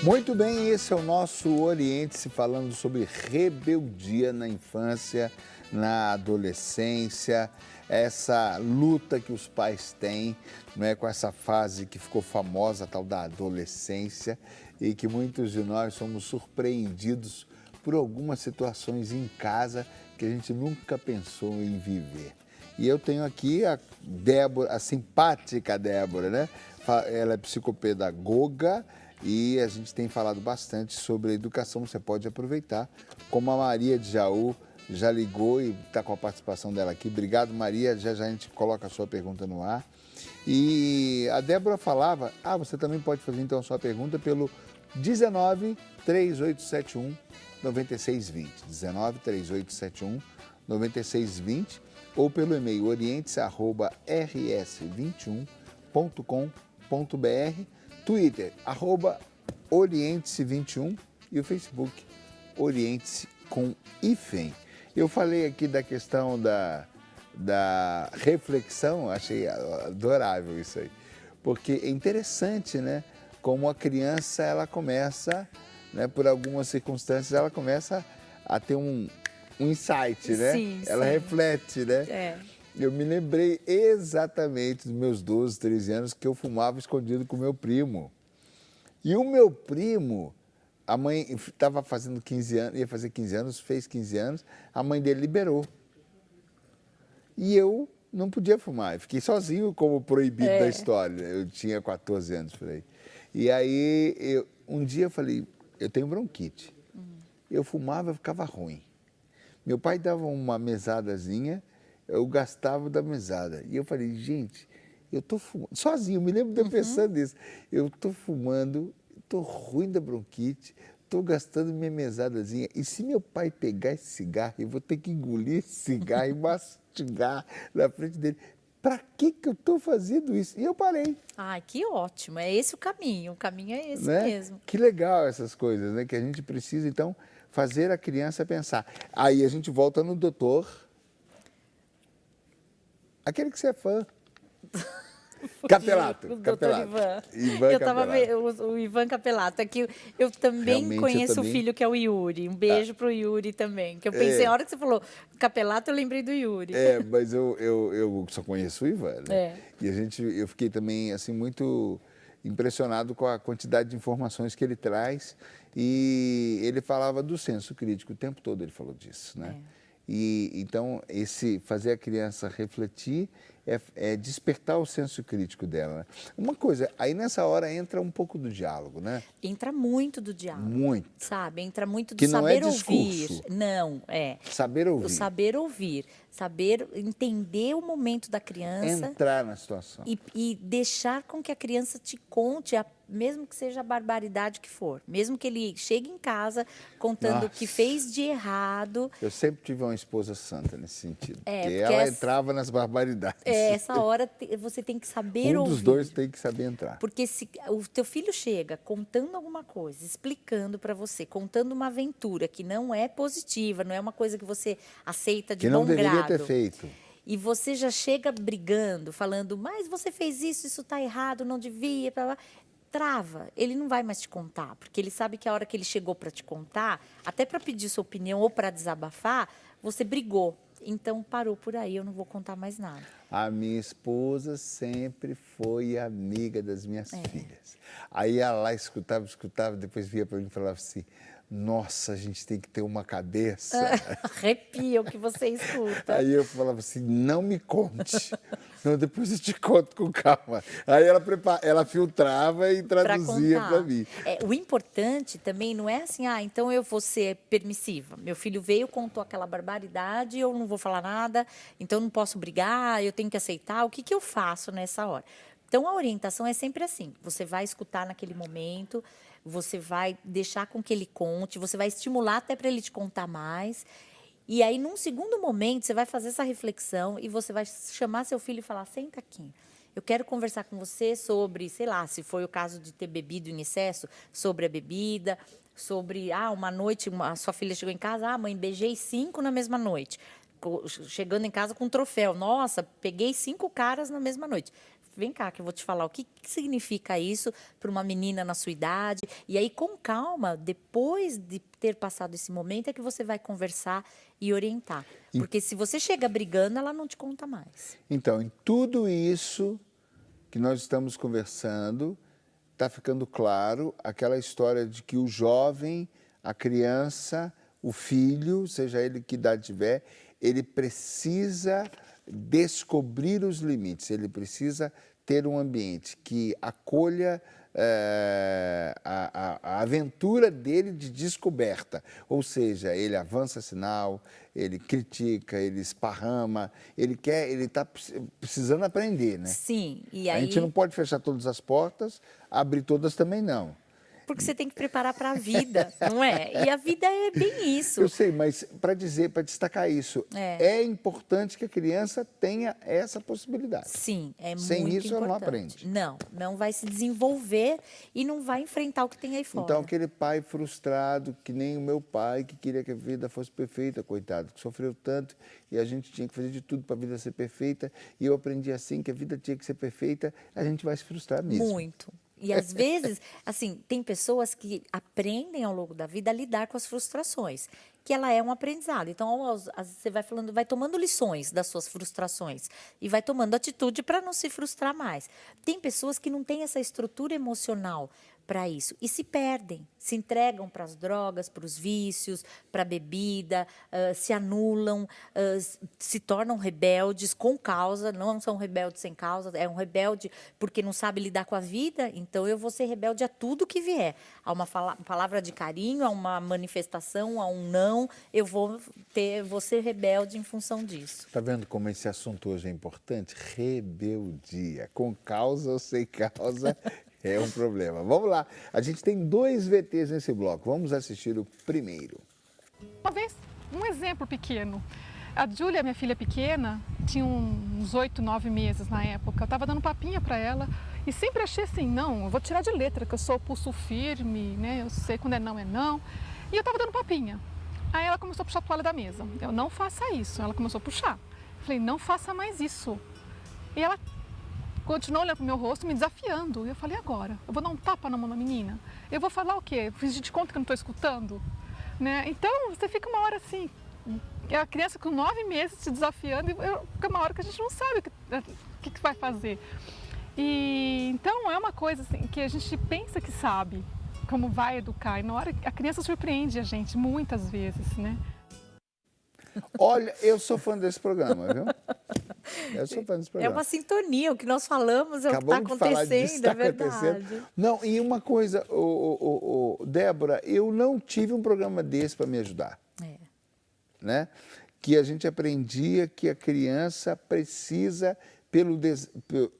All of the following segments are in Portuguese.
Muito bem, esse é o nosso Oriente-se falando sobre rebeldia na infância, na adolescência, essa luta que os pais têm, não é, com essa fase que ficou famosa, a tal da adolescência, e que muitos de nós somos surpreendidos por algumas situações em casa que a gente nunca pensou em viver. E eu tenho aqui a Débora, a simpática Débora, né? Ela é psicopedagoga e a gente tem falado bastante sobre a educação. Você pode aproveitar, como a Maria de Jaú já ligou e está com a participação dela aqui. Obrigado, Maria. Já já a gente coloca a sua pergunta no ar. E a Débora falava, você também pode fazer então a sua pergunta pelo 19 3871 9620. 19 3871 9620 ou pelo e-mail orientes@rs21.com.br, Twitter, @orientes21 e o Facebook, Oriente-se com hífen. Eu falei aqui da questão da reflexão, achei adorável isso aí, porque é interessante, né, como a criança, ela começa, né, por algumas circunstâncias, ela começa a ter um insight, né? Sim, ela sim. reflete, né? É. Eu me lembrei exatamente dos meus 12, 13 anos que eu fumava escondido com meu primo. E o meu primo, a mãe estava fazendo 15 anos, ia fazer 15 anos, fez 15 anos, a mãe dele liberou. E eu não podia fumar, eu fiquei sozinho como proibido da história. Eu tinha 14 anos por aí. E aí, um dia eu falei, eu tenho bronquite. Eu fumava, eu ficava ruim. Meu pai dava uma mesadazinha, eu gastava da mesada. E eu falei, gente, eu estou fumando, sozinho, me lembro de eu pensando nisso. Eu estou fumando, estou ruim da bronquite, estou gastando minha mesadazinha. E se meu pai pegar esse cigarro, eu vou ter que engolir esse cigarro e mastigar na frente dele. Para que eu estou fazendo isso? E eu parei. Ai, que ótimo. É esse o caminho é esse Né? mesmo. Que legal essas coisas, né? Que a gente precisa, então, fazer a criança pensar. Aí a gente volta no doutor, aquele que você é fã. Capelato. O doutor Ivan. Ivan Eu tava Capelato. vendo o Ivan Capelato. É que eu também Realmente, conheço eu também. o filho que é o Yuri. Um beijo pro Yuri também. Que eu pensei, a hora que você falou Capelato, eu lembrei do Yuri. Mas eu só conheço o Ivan, né? E eu fiquei também, assim, muito impressionado com a quantidade de informações que ele traz. E ele falava do senso crítico, o tempo todo ele falou disso, né? E então, fazer a criança refletir é despertar o senso crítico dela, né? Uma coisa, aí nessa hora entra um pouco do diálogo, né? Entra muito do diálogo. Muito. Sabe? Entra muito do Que não é saber ouvir. discurso. Não, é. Saber ouvir. O saber ouvir. Saber entender o momento da criança. Entrar na situação. E deixar com que a criança te conte, mesmo que seja a barbaridade que for. Mesmo que ele chegue em casa contando o que fez de errado. Eu sempre tive uma esposa santa nesse sentido. Porque porque ela entrava nas barbaridades. Essa hora você tem que saber ouvir. Um dos dois tem que saber entrar. Porque se o teu filho chega contando alguma coisa, explicando para você, contando uma aventura que não é positiva, não é uma coisa que você aceita de bom grado. Que não deveria ter feito. E você já chega brigando, falando, mas você fez isso está errado, não devia, blá, blá. Trava, ele não vai mais te contar, porque ele sabe que a hora que ele chegou para te contar, até para pedir sua opinião ou para desabafar, você brigou. Então, parou por aí, eu não vou contar mais nada. A minha esposa sempre foi amiga das minhas filhas. Aí ela lá escutava, depois via para mim e falava assim, nossa, a gente tem que ter uma cabeça. Arrepia o que você escuta. Aí eu falava assim, não me conte. Não, depois eu te conto com calma. Aí ela filtrava e traduzia para mim. O importante também não é assim, então eu vou ser permissiva. Meu filho veio, contou aquela barbaridade, eu não vou falar nada, então não posso brigar, eu tenho que aceitar. O que eu faço nessa hora? Então, a orientação é sempre assim. Você vai escutar naquele momento, você vai deixar com que ele conte, você vai estimular até para ele te contar mais. E aí, num segundo momento, você vai fazer essa reflexão e você vai chamar seu filho e falar, senta aqui, eu quero conversar com você sobre, sei lá, se foi o caso de ter bebido em excesso, sobre a bebida, sobre, uma noite, a sua filha chegou em casa, mãe, beijei 5 na mesma noite. Chegando em casa com um troféu, nossa, peguei 5 caras na mesma noite. vem cá que eu vou te falar o que significa isso para uma menina na sua idade. E aí, com calma, depois de ter passado esse momento, é que você vai conversar e orientar. Porque se você chega brigando, ela não te conta mais. Então, em tudo isso que nós estamos conversando, está ficando claro aquela história de que o jovem, a criança, o filho, seja ele que idade tiver, ele precisa descobrir os limites, ele precisa ter um ambiente que acolha a aventura dele de descoberta, ou seja, ele avança sinal, ele critica, ele esparrama, ele está precisando aprender, né? Sim, e A aí... gente não pode fechar todas as portas, abrir todas também não. Porque você tem que preparar para a vida, não é? E a vida é bem isso. Eu sei, mas para destacar isso, é importante que a criança tenha essa possibilidade. Sim, é muito Sem isso, importante. ela não aprende. Não vai se desenvolver e não vai enfrentar o que tem aí fora. Então, aquele pai frustrado, que nem o meu pai, que queria que a vida fosse perfeita, coitado, que sofreu tanto e a gente tinha que fazer de tudo para a vida ser perfeita, e eu aprendi assim, que a vida tinha que ser perfeita, a gente vai se frustrar mesmo. Muito. E às vezes, assim, tem pessoas que aprendem ao longo da vida a lidar com as frustrações, que ela é um aprendizado. Então, você vai falando, vai tomando lições das suas frustrações e vai tomando atitude para não se frustrar mais. Tem pessoas que não têm essa estrutura emocional para isso e se perdem, se entregam para as drogas, para os vícios, para a bebida, se anulam, se tornam rebeldes com causa, não são rebeldes sem causa, é um rebelde porque não sabe lidar com a vida, então eu vou ser rebelde a tudo que vier. A uma palavra de carinho, a uma manifestação, a um não, eu vou ser rebelde em função disso. Está vendo como esse assunto hoje é importante? Rebeldia, com causa ou sem causa. É um problema. Vamos lá. A gente tem 2 VTs nesse bloco. Vamos assistir o primeiro. Uma vez, um exemplo pequeno. A Júlia, minha filha pequena, tinha uns 8, 9 meses na época. Eu estava dando papinha para ela e sempre achei assim, não, eu vou tirar de letra, que eu sou pulso firme, né? Eu sei quando é não, é não. E eu estava dando papinha. Aí ela começou a puxar a toalha da mesa. Eu, não faça isso. Ela começou a puxar. Eu falei, não faça mais isso. E ela continuou olhando para o meu rosto, me desafiando. E eu falei, agora? Eu vou dar um tapa na mão da menina? Eu vou falar o quê? Fingir de conta que eu não estou escutando? Né? Então, você fica uma hora assim, a criança com 9 meses te desafiando, e fica uma hora que a gente não sabe o que vai fazer. E, então, é uma coisa assim, que a gente pensa que sabe como vai educar. E na hora, a criança surpreende a gente, muitas vezes, né? Olha, eu sou fã desse programa, viu? Eu sou fã desse programa. É uma sintonia, o que nós falamos é o que está acontecendo, é verdade. Não, e uma coisa, Débora, eu não tive um programa desse para me ajudar. Né? Que a gente aprendia que a criança precisa,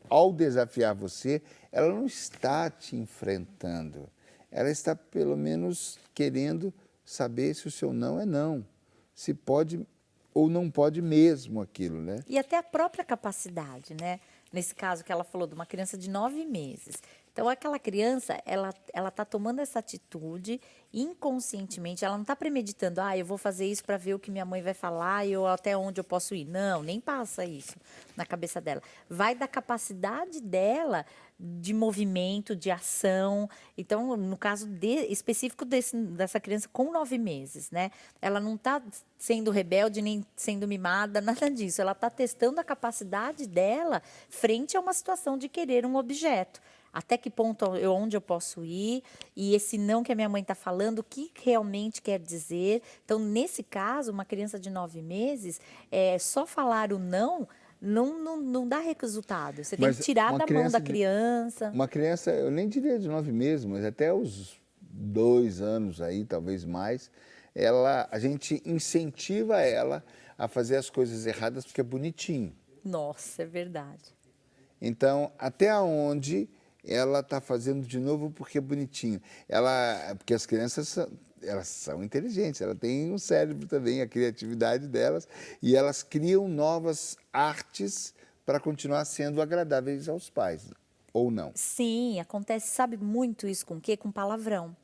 ao desafiar você, ela não está te enfrentando. Ela está, pelo menos, querendo saber se o seu não é não. Se pode ou não pode mesmo aquilo, né? E até a própria capacidade, né? Nesse caso que ela falou de uma criança de 9 meses. Então, aquela criança, ela está tomando essa atitude inconscientemente, ela não está premeditando, eu vou fazer isso para ver o que minha mãe vai falar e até onde eu posso ir. Não, nem passa isso na cabeça dela. Vai da capacidade dela de movimento, de ação. Então, no caso específico dessa criança com 9 meses, né? Ela não está sendo rebelde, nem sendo mimada, nada disso. Ela está testando a capacidade dela frente a uma situação de querer um objeto. Até que ponto onde eu posso ir, e esse não que a minha mãe está falando, o que realmente quer dizer. Então, nesse caso, uma criança de 9 meses, só falar o não dá resultado. Você tem que tirar da mão da criança. Uma criança, eu nem diria de 9 meses, mas até os 2 anos aí, talvez mais, a gente incentiva ela a fazer as coisas erradas porque é bonitinho. Nossa, é verdade. Então, até onde ela está fazendo de novo porque é bonitinho. Porque as crianças elas são inteligentes, elas têm um cérebro também, a criatividade delas, e elas criam novas artes para continuar sendo agradáveis aos pais, ou não? Sim, acontece, sabe muito isso com o quê? Com palavrão.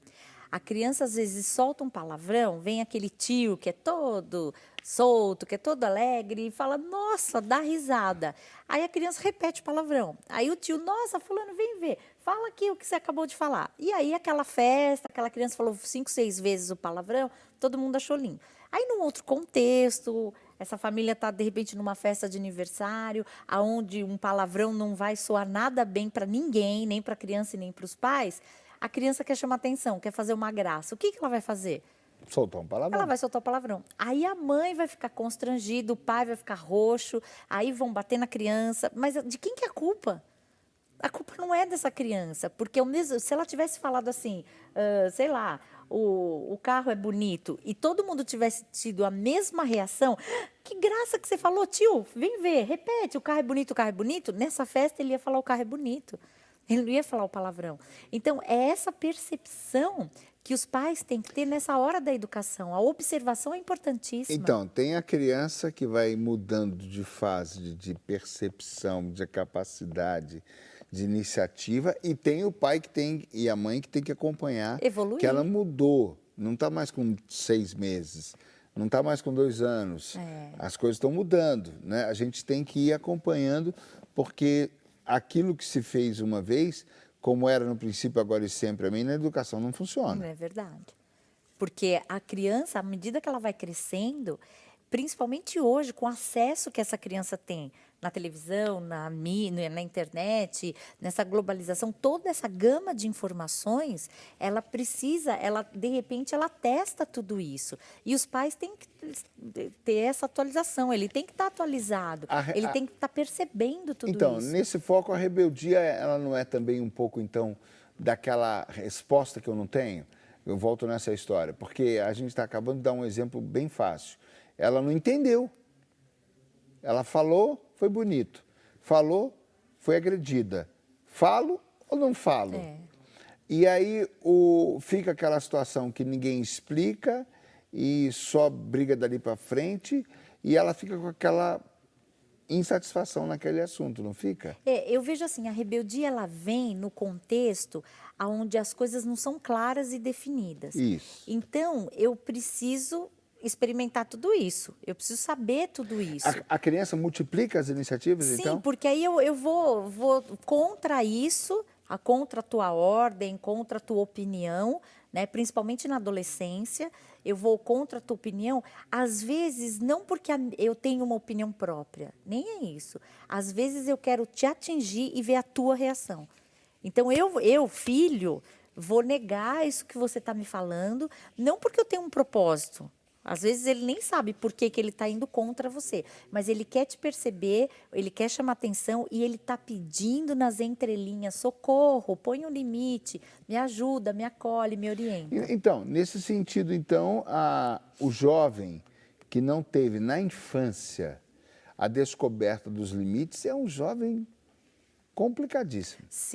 A criança às vezes solta um palavrão, vem aquele tio que é todo solto, que é todo alegre e fala, nossa, dá risada. Aí a criança repete o palavrão. Aí o tio, nossa, fulano, vem ver, fala aqui o que você acabou de falar. E aí aquela festa, aquela criança falou 5, 6 vezes o palavrão, todo mundo achou lindo. Aí num outro contexto, essa família está de repente numa festa de aniversário, aonde um palavrão não vai soar nada bem para ninguém, nem para a criança e nem para os pais. A criança quer chamar atenção, quer fazer uma graça. O que ela vai fazer? Soltar um palavrão. Ela vai soltar o palavrão. Aí a mãe vai ficar constrangida, o pai vai ficar roxo, aí vão bater na criança. Mas de quem que é a culpa? A culpa não é dessa criança, porque se ela tivesse falado assim, sei lá, o carro é bonito, e todo mundo tivesse tido a mesma reação, que graça que você falou, tio, vem ver, repete, o carro é bonito, nessa festa ele ia falar o carro é bonito. Ele não ia falar o palavrão. Então, é essa percepção que os pais têm que ter nessa hora da educação. A observação é importantíssima. Então, tem a criança que vai mudando de fase, de percepção, de capacidade, de iniciativa, e tem o pai que tem, e a mãe que tem que acompanhar. Evoluir. Que ela mudou, não está mais com 6 meses, não está mais com 2 anos. As coisas estão mudando, né? A gente tem que ir acompanhando, porque aquilo que se fez uma vez, como era no princípio, agora e sempre, a mim, na educação não funciona. Não é verdade. Porque a criança, à medida que ela vai crescendo, principalmente hoje, com o acesso que essa criança tem na televisão, na internet, nessa globalização, toda essa gama de informações, ela precisa, de repente, ela testa tudo isso. E os pais têm que ter essa atualização, ele tem que estar atualizado, ele tem que estar percebendo tudo isso. Então, nesse foco, a rebeldia, ela não é também um pouco, então, daquela resposta que eu não tenho? Eu volto nessa história, porque a gente está acabando de dar um exemplo bem fácil. Ela não entendeu. Ela falou, foi bonito. Falou, foi agredida. Falo ou não falo? E aí fica aquela situação que ninguém explica e só briga dali para frente e ela fica com aquela insatisfação naquele assunto, não fica? Eu vejo assim, a rebeldia ela vem no contexto onde as coisas não são claras e definidas. Isso. Então, eu preciso experimentar tudo isso. Eu preciso saber tudo isso. A criança multiplica as iniciativas, Sim, então? Sim, porque aí eu vou contra isso, contra a tua ordem, contra a tua opinião, né? Principalmente na adolescência, eu vou contra a tua opinião, às vezes não porque eu tenho uma opinião própria, nem é isso. Às vezes eu quero te atingir e ver a tua reação. Então, eu, filho, vou negar isso que você está me falando, não porque eu tenho um propósito. Às vezes ele nem sabe por que ele está indo contra você, mas ele quer te perceber, ele quer chamar atenção e ele está pedindo nas entrelinhas, socorro, põe um limite, me ajuda, me acolhe, me orienta. Então, nesse sentido, então, o jovem que não teve na infância a descoberta dos limites é um jovem complicadíssimo. Sim.